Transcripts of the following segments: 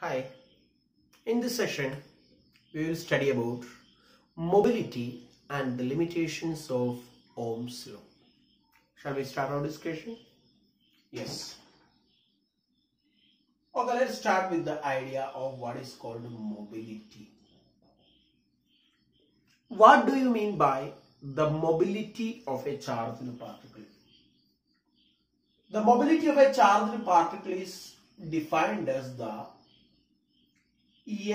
Hi, in this session we will study about mobility and the limitations of Ohm's law. Shall we start our discussion? Yes. Okay, let's start with the idea of what is called mobility. What do you mean by the mobility of a charged particle? The mobility of a charged particle is defined as the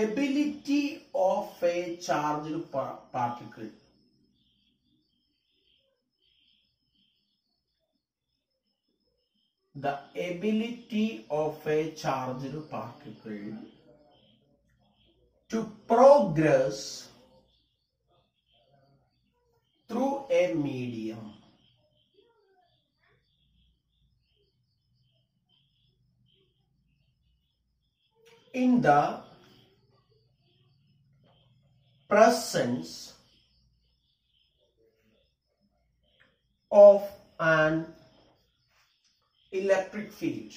ability of a charged particle to progress through a medium in the presence of an electric field.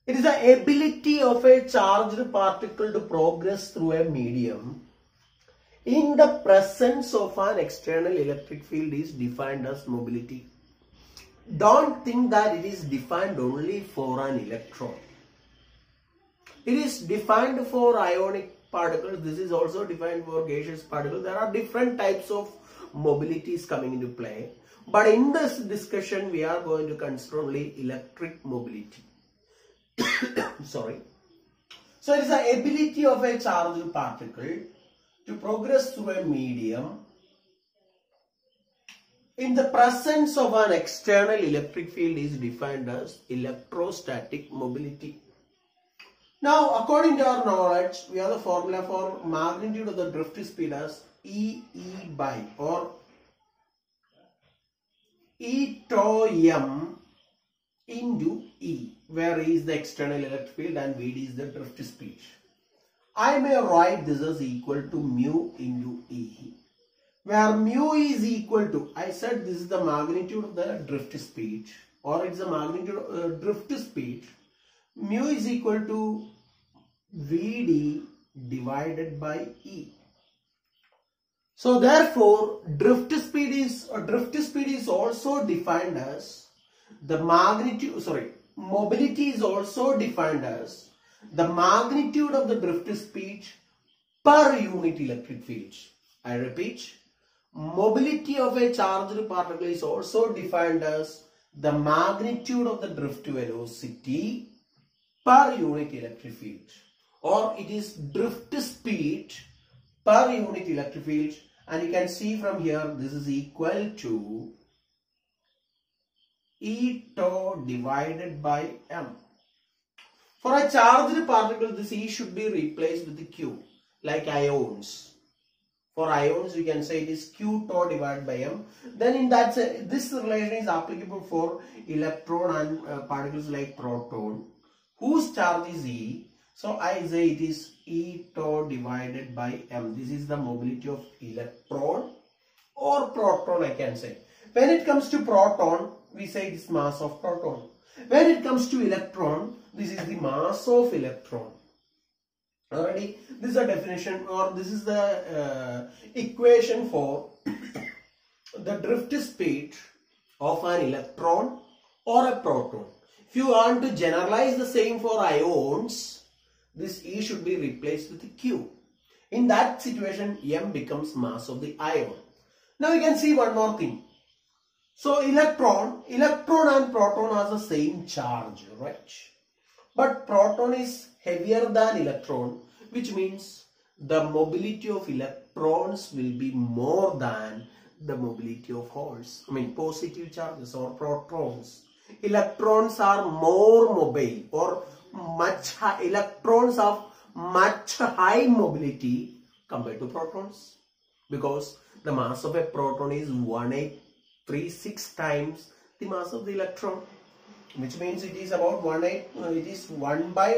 It is the ability of a charged particle to progress through a medium in the presence of an external electric field is defined as mobility. Don't think that it is defined only for an electron. It is defined for ionic particles. This is also defined for gaseous particles. There are different types of mobilities coming into play. But in this discussion, we are going to consider only electric mobility. Sorry. So it is the ability of a charged particle to progress through a medium in the presence of an external electric field is defined as electrostatic mobility. Now, according to our knowledge, we have the formula for magnitude of the drift speed as E by or E tau m into E, where E is the external electric field and Vd is the drift speed. I may write this as equal to mu into E, where mu is equal to, I said this is the magnitude of the drift speed, or it's the magnitude of drift speed. Mu is equal to Vd divided by E. So therefore, drift speed is also defined as the magnitude, mobility is also defined as the magnitude of the drift speed per unit electric field. I repeat, mobility of a charged particle is also defined as the magnitude of the drift velocity per unit electric field, or it is drift speed per unit electric field, and you can see from here this is equal to E tau divided by m. For a charged particle, this E should be replaced with the Q, like ions. For ions, you can say it is Q tau divided by m. Then in that sense, this relation is applicable for electron and particles like proton, whose charge is E. So I say it is E tau divided by m. This is the mobility of electron or proton, I can say. When it comes to proton, we say it is mass of proton. When it comes to electron, this is the mass of electron. Already, this is a definition, or this is the equation for the drift speed of an electron or a proton. If you want to generalize the same for ions, this E should be replaced with Q. In that situation, m becomes mass of the ion. Now you can see one more thing. So electron and proton have the same charge, right? But proton is heavier than electron, which means the mobility of electrons will be more than the mobility of holes. I mean positive charges or protons. Electrons are more mobile, or electrons have much high mobility compared to protons, because the mass of a proton is 1836 times the mass of the electron, which means it is about 1 by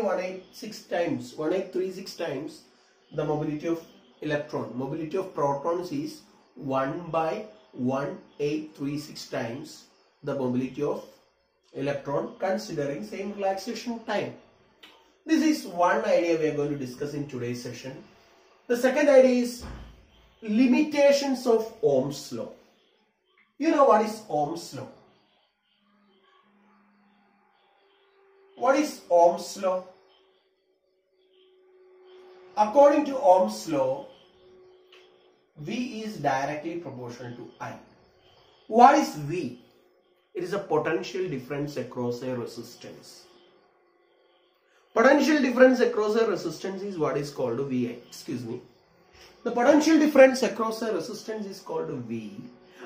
1836 times the mobility of electron. Mobility of protons is 1 by 1836 times the mobility of electron considering same relaxation time. This is one idea we are going to discuss in today's session. The second idea is limitations of Ohm's law. You know what is Ohm's law? What is Ohm's law? According to Ohm's law, V is directly proportional to I. What is V? It is a potential difference across a resistance. Potential difference across a resistance is what is called VI. Excuse me. The potential difference across a resistance is called V.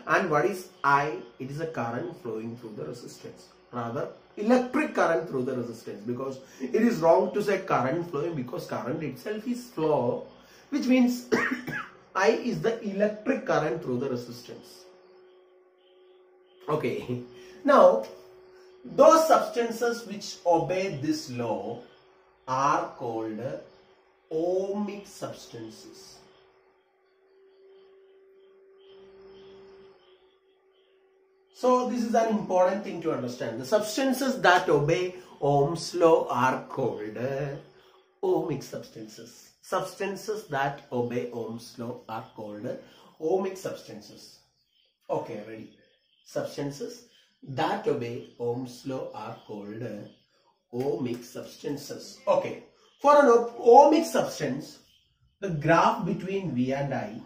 And what is I? It is a current flowing through the resistance. Rather, electric current through the resistance, because it is wrong to say current flowing, because current itself is flow, which means I is the electric current through the resistance. Okay. Now, those substances which obey this law are called ohmic substances. So this is an important thing to understand. The substances that obey Ohm's law are called ohmic substances. Substances that obey Ohm's law are called ohmic substances. Okay, ready? Substances that obey Ohm's law are called ohmic substances. Okay. For an ohmic substance, the graph between V and I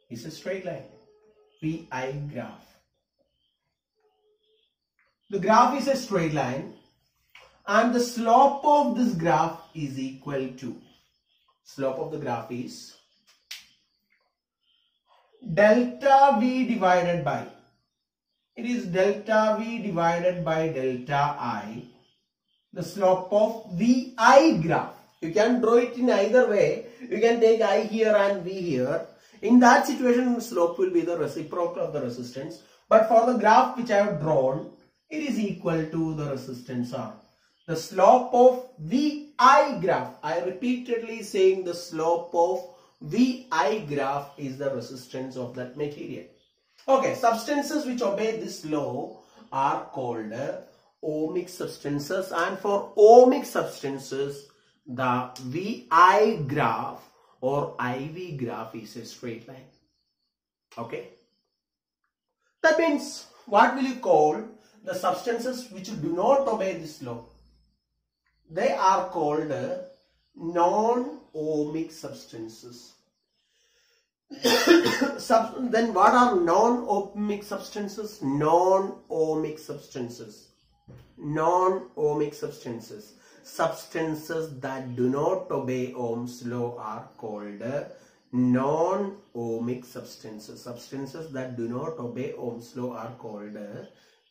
is a straight line. VI graph. The graph is a straight line and the slope of this graph is equal to, slope of the graph is delta V divided by, it is delta V divided by delta I, the slope of VI graph. You can draw it in either way. You can take I here and V here. In that situation, the slope will be the reciprocal of the resistance. But for the graph which I have drawn, it is equal to the resistance R. The slope of VI graph, I repeatedly saying the slope of VI graph is the resistance of that material. Okay, substances which obey this law are called ohmic substances, and for ohmic substances, the VI graph or IV graph is a straight line. Okay. That means, what will you call the substances which do not obey this law? They are called non-ohmic substances. Then what are non-ohmic substances? Non-ohmic substances. Non-ohmic substances. Substances that do not obey Ohm's law are called non-ohmic substances. Substances that do not obey Ohm's law are called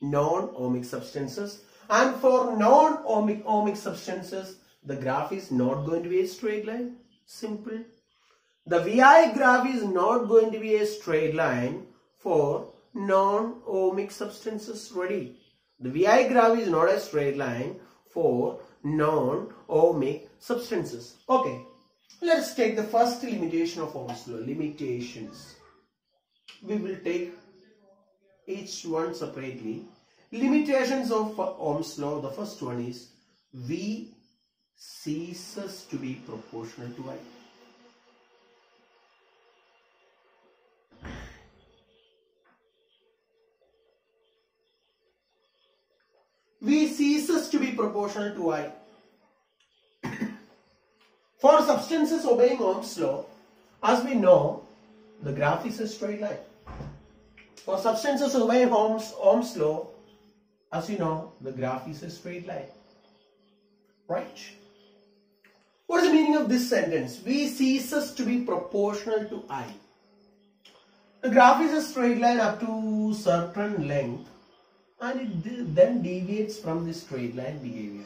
non-ohmic substances. And for non-ohmic substances, the graph is not going to be a straight line. Simple. The VI graph is not going to be a straight line for non-ohmic substances. Ready? The VI graph is not a straight line for non-ohmic substances. Okay. Let's take the first limitation of Ohm's law. Limitations. We will take each one separately. Limitations of Ohm's law. The first one is V ceases to be proportional to I. V ceases to be proportional to I. For substances obeying Ohm's law, as we know, the graph is a straight line. For substances obeying Ohm's law, as you know, the graph is a straight line. Right? What is the meaning of this sentence? V ceases to be proportional to I. The graph is a straight line up to certain length, and it then deviates from the straight line behavior.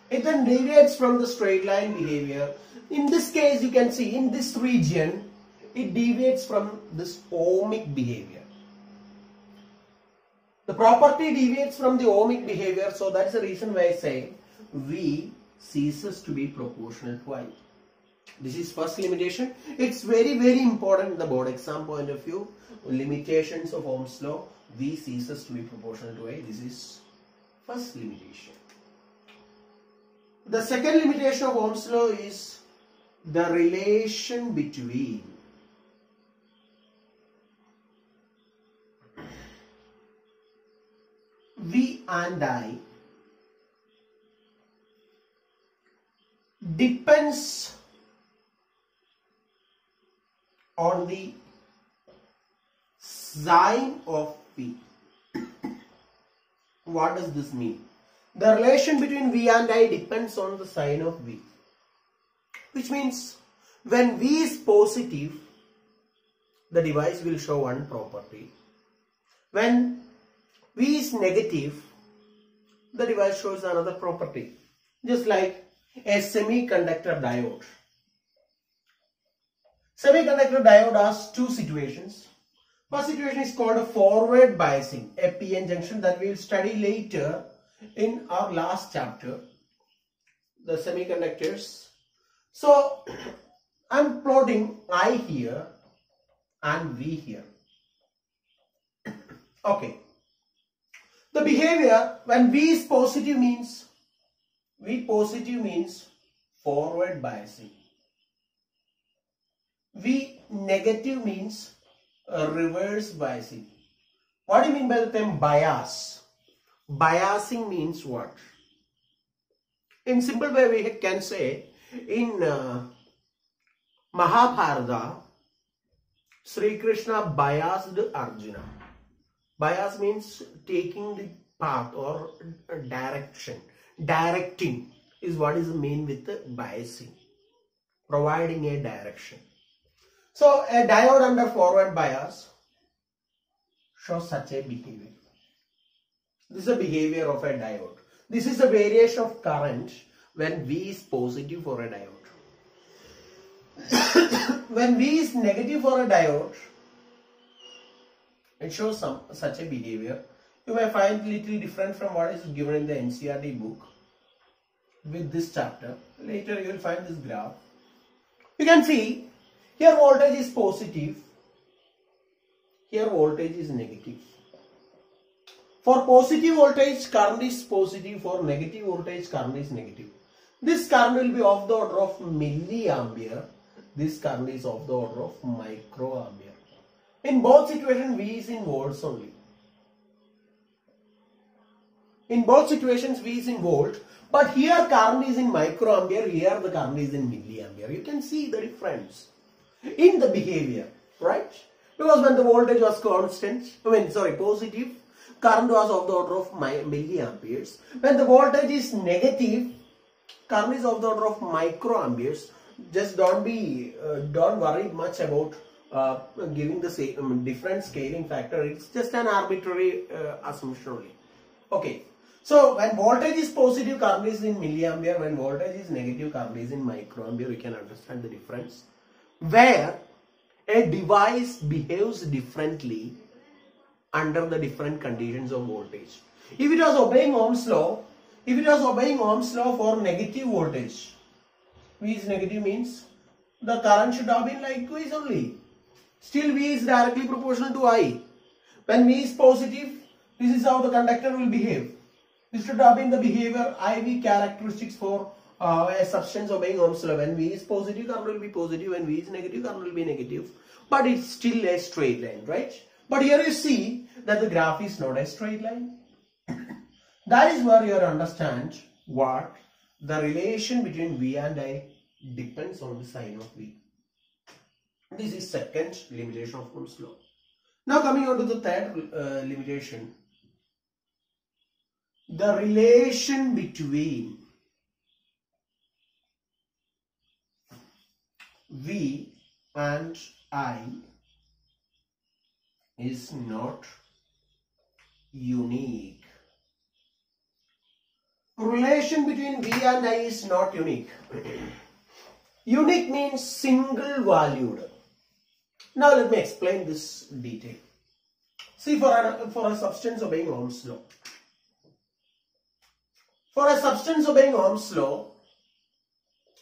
It then deviates from the straight line behavior. In this case, you can see in this region, it deviates from this ohmic behavior. The property deviates from the ohmic behavior, so that's the reason why I say V ceases to be proportional to I. This is first limitation. It's very important in the board exam point of view. Limitations of Ohm's law. V ceases to be proportional to I. This is first limitation. The second limitation of Ohm's law is the relation between V and I depends on the sign of V. What does this mean? The relation between V and I depends on the sign of V. Which means when V is positive, the device will show one property. When V is negative, the device shows another property. Just like a semiconductor diode. Semiconductor diode has two situations. First situation is called a forward biasing, a PN junction, that we will study later in our last chapter, the semiconductors. So I am plotting I here and V here. Okay. The behavior when V is positive means, V positive means forward biasing. V negative means reverse biasing. What do you mean by the term bias? Biasing means what? In simple way we can say, in Mahabharata, Sri Krishna biased Arjuna. Bias means taking the path or direction. Directing is what is the mean with the biasing. Providing a direction. So a diode under forward bias shows such a behavior. This is the behavior of a diode. This is the variation of current when V is positive for a diode. When V is negative for a diode, it shows such a behavior. You may find little different from what is given in the NCERT book with this chapter. Later you will find this graph. You can see here voltage is positive, here voltage is negative. For positive voltage, current is positive. For negative voltage, current is negative. This current will be of the order of milliampere. This current is of the order of microampere. In both situations, V is in volts only. In both situations, V is in volt. But here current is in microampere. Here the current is in milliampere. You can see the difference in the behavior, right? Because when the voltage was constant, positive, current was of the order of milliamperes. When the voltage is negative, current is of the order of microamperes. Just don't worry much about giving the different scaling factor. It's just an arbitrary assumption only. Okay. So when voltage is positive, current is in milliampere. When voltage is negative, current is in microampere. You can understand the difference. Where a device behaves differently under the different conditions of voltage. If it was obeying Ohm's law, for negative voltage, V is negative means the current should have been likewise only. Still V is directly proportional to I. When V is positive, this is how the conductor will behave. This should have been the behavior IV characteristics for a substance obeying Ohm's law. When V is positive, current will be positive. When V is negative, current will be negative. But it's still a straight line, right? But here you see that the graph is not a straight line. That is where you understand what the relation between V and I depends on the sign of V. This is second limitation of Ohm's law. Now coming on to the third limitation. The relation between V and I is not unique. Relation between V and I is not unique. Unique means single valued. Now let me explain this detail. See, for a substance obeying Ohm's law. For a substance obeying Ohm's law,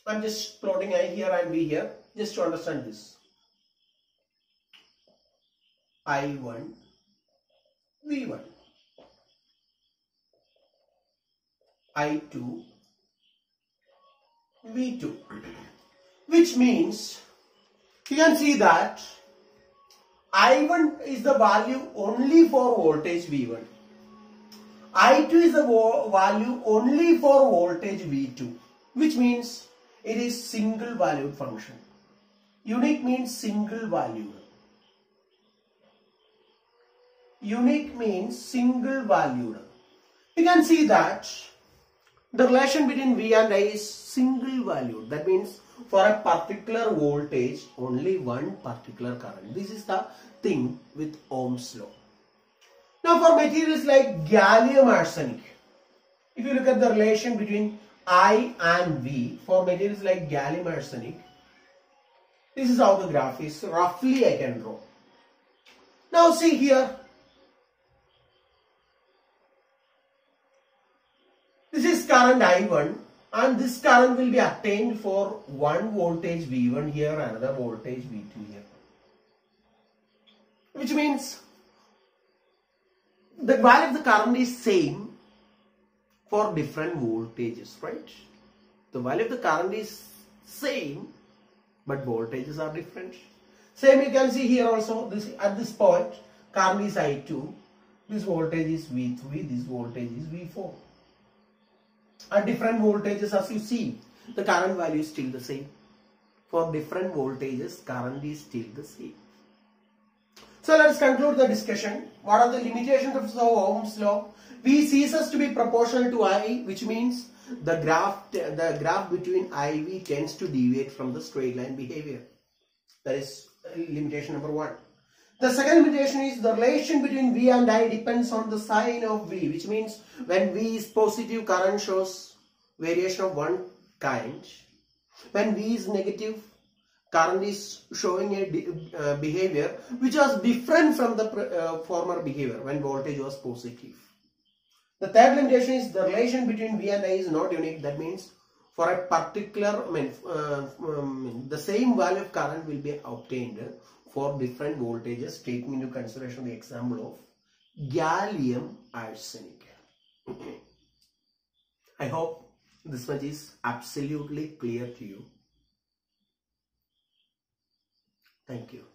I'm just plotting I here and V here just to understand this. I1, V1, I2, V2, which means you can see that I1 is the value only for voltage V1. I2 is the value only for voltage V2, which means it is single valued function. Unique means single valued. Unique means single valued. You can see that the relation between V and I is single valued. That means for a particular voltage, only one particular current. This is the thing with Ohm's law. Now for materials like gallium arsenic, if you look at the relation between I and V, for materials like gallium arsenic, this is how the graph is. Roughly I can draw. Now see here. This is current I1 and this current will be obtained for one voltage V1 here, another voltage V2 here. Which means the value of the current is same for different voltages, right? The value of the current is same but voltages are different. Same you can see here also. This at this point current is I2, this voltage is V3, this voltage is V4. At different voltages, as you see, the current value is still the same. For different voltages, current is still the same. So let's conclude the discussion. What are the limitations of Ohm's law? V ceases to be proportional to I, which means the graph between IV tends to deviate from the straight line behavior. That is limitation number 1. The second limitation is the relation between V and I depends on the sign of V, which means when V is positive, current shows variation of one kind. When V is negative, current is showing a behavior which was different from the former behavior when voltage was positive. The third limitation is the relation between V and I is not unique. That means for a particular, the same value of current will be obtained for different voltages, taking into consideration the example of gallium arsenic. I hope this much is absolutely clear to you. Thank you.